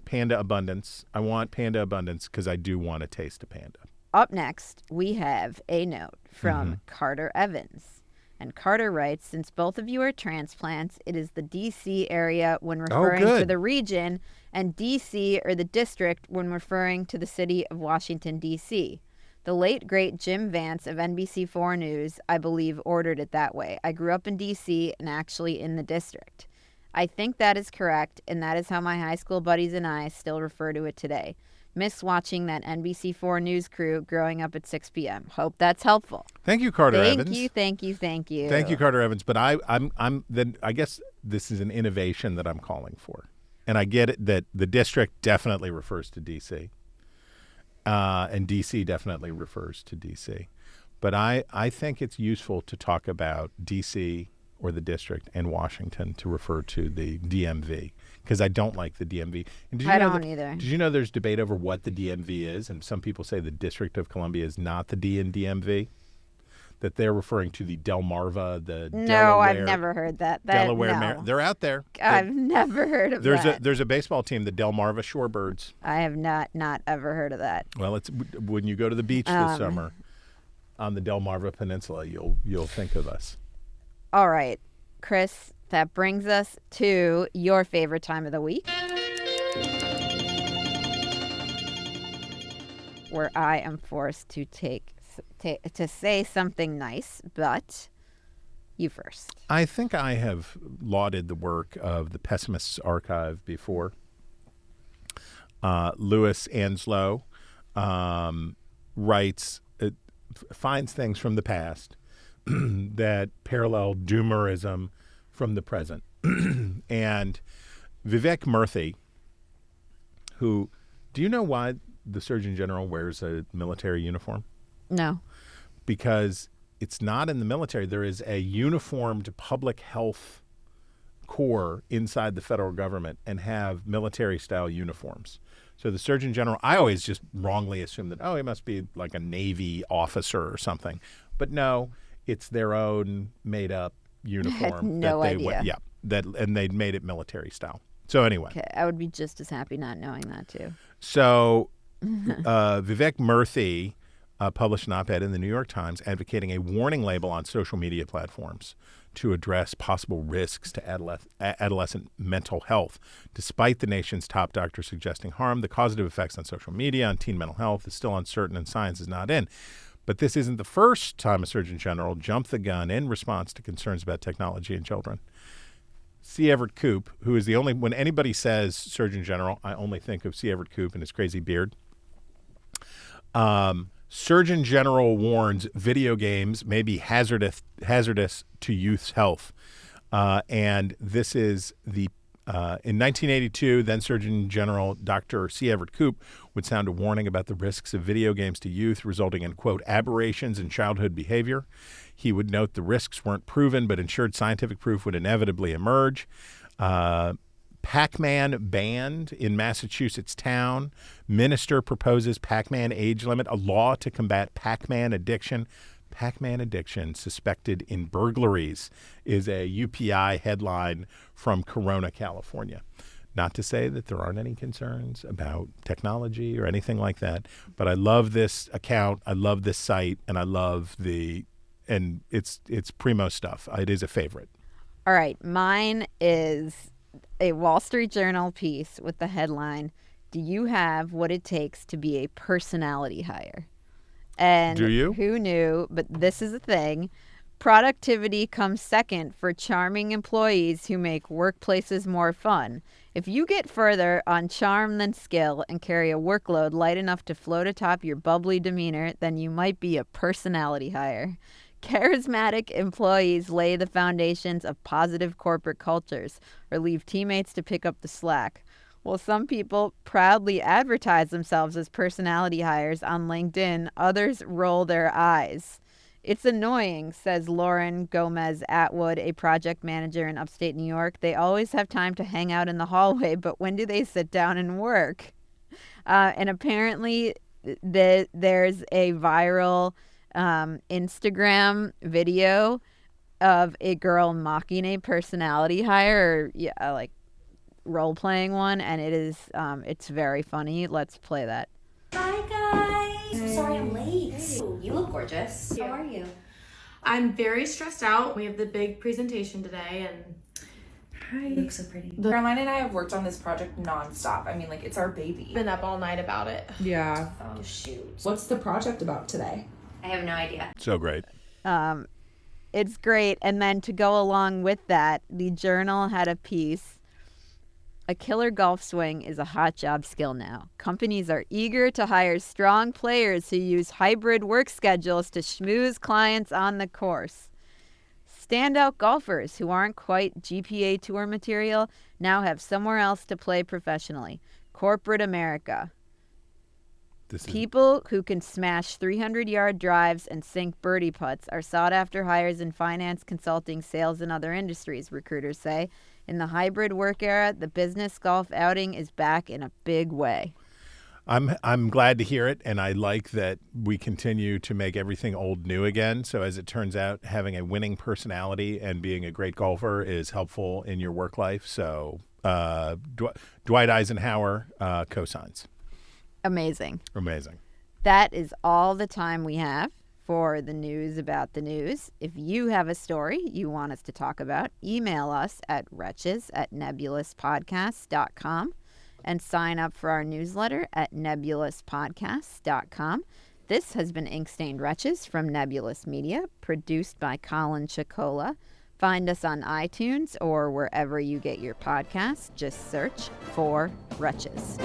panda abundance. I want panda abundance because I do want to taste a panda. Up next, we have a note from Carter Evans. And Carter writes, since both of you are transplants, it is the D.C. area when referring to the region, and D.C. or the district when referring to the city of Washington, D.C. The late, great Jim Vance of NBC4 News, I believe, ordered it that way. I grew up in D.C. and actually in the district. I think that is correct, and that is how my high school buddies and I still refer to it today. Miss watching that NBC4 News crew growing up at 6 p.m. Hope that's helpful. Thank you, Carter Evans. Thank you. Thank you, Carter Evans. But I guess this is an innovation that I'm calling for. And I get it that the district definitely refers to D.C. And D.C. definitely refers to D.C. But I think it's useful to talk about D.C. or the district and Washington to refer to the DMV because I don't like the DMV. And I don't either. Did you know there's debate over what the DMV is? And some people say the District of Columbia is not the D in DMV, that they're referring to the Delmarva, the No, Delaware. I've never heard that. Delaware, no. They're out there. I've never heard of that. There's a baseball team, the Delmarva Shorebirds. I have not ever heard of that. Well, it's when you go to the beach this summer on the Delmarva Peninsula, you'll think of us. All right, Chris, that brings us to your favorite time of the week, where I am forced to to say something nice, but you first. I think I have lauded the work of the Pessimists Archive before. Louis Anslow finds things from the past that parallel doomerism from the present. And Vivek Murthy, do you know why the Surgeon General wears a military uniform? No. Because it's not in the military. There is a uniformed public health corps inside the federal government and have military-style uniforms. So the Surgeon General, I always just wrongly assume that, he must be like a Navy officer or something. But no, it's their own made-up uniform. I had no idea. And they'd made it military-style. So anyway. Okay, I would be just as happy not knowing that, too. So Vivek Murthy published an op-ed in the New York Times advocating a warning label on social media platforms to address possible risks to adolescent mental health. Despite the nation's top doctors suggesting harm, the causative effects on social media on teen mental health is still uncertain and science is not in. But this isn't the first time a Surgeon General jumped the gun in response to concerns about technology in children. C. Everett Koop, who is the only, when anybody says Surgeon General, I only think of C. Everett Koop and his crazy beard. Surgeon General warns video games may be hazardous to youth's health. And this is the in 1982, then Surgeon General Dr. C. Everett Koop would sound a warning about the risks of video games to youth, resulting in, quote, aberrations in childhood behavior. He would note the risks weren't proven, but ensured scientific proof would inevitably emerge. Pac-Man banned in Massachusetts town. Minister proposes Pac-Man age limit, a law to combat Pac-Man addiction. Pac-Man addiction suspected in burglaries is a UPI headline from Corona, California. Not to say that there aren't any concerns about technology or anything like that, but I love this account, I love this site, and I love and it's primo stuff. It is a favorite. All right, mine is a Wall Street Journal piece with the headline, "Do you have what it takes to be a personality hire?" And do you? Who knew? But this is a thing. Productivity comes second for charming employees who make workplaces more fun. If you get further on charm than skill and carry a workload light enough to float atop your bubbly demeanor, then you might be a personality hire. Charismatic employees lay the foundations of positive corporate cultures or leave teammates to pick up the slack. While some people proudly advertise themselves as personality hires on LinkedIn, others roll their eyes. It's annoying, says Lauren Gomez Atwood, a project manager in upstate New York. They always have time to hang out in the hallway, but when do they sit down and work? And apparently there's a viral Instagram video of a girl mocking a personality hire, or like role-playing one, and it is it's very funny. Let's play that. Hi guys! I'm sorry I'm late. You look gorgeous. How are you? I'm very stressed out. We have the big presentation today, and hi. You look so pretty. Caroline and I have worked on this project nonstop. I mean, like, it's our baby. Been up all night about it. Yeah. Oh shoot. What's the project about today? I have no idea. So great. It's great. And then to go along with that, the Journal had a piece. A killer golf swing is a hot job skill now. Companies are eager to hire strong players who use hybrid work schedules to schmooze clients on the course. Standout golfers who aren't quite GPA tour material now have somewhere else to play professionally. Corporate America. People who can smash 300-yard drives and sink birdie putts are sought-after hires in finance, consulting, sales, and other industries, recruiters say. In the hybrid work era, the business golf outing is back in a big way. I'm glad to hear it, and I like that we continue to make everything old new again. So as it turns out, having a winning personality and being a great golfer is helpful in your work life. So Dwight Eisenhower cosigns. Amazing. That is all the time we have for the news about the news. If you have a story you want us to talk about, email us at wretches@nebulouspodcast.com and sign up for our newsletter at nebulouspodcast.com. This has been Ink-Stained Wretches from Nebulous Media, produced by Colin Chicola. Find us on iTunes or wherever you get your podcasts. Just search for Wretches.